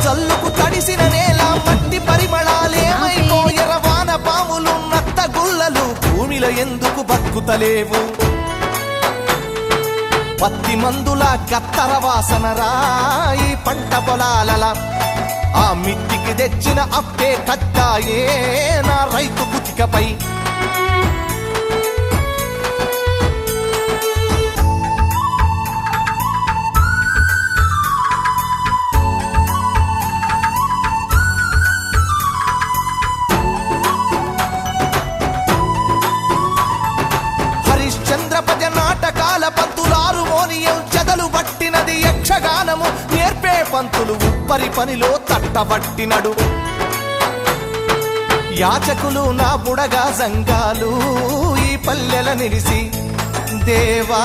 జల్లుకు తడిసిన నేల మట్టి పరిమళాలేమైపోయర వాన పాములు నత్త గుల్లలు భూమిలో ఎందుకు బతుకుతలేవు పత్తి మందుల కత్తర వాసన రాయి పంట పొలాలల ఆ మిట్టికి తెచ్చిన అప్పే కత్తాయే నా రైతు కుతికపై హరిశ్చంద్రపద నాటకాల పంతులారు మోనియం చెదలు పట్టినది యక్షగానము నేర్పే పంతులు ఉప్పరి పనిలో తట్టబట్టినడు యాచకులు నా బుడగా సంఘాలు ఈ పల్లెల నిలిసి దేవా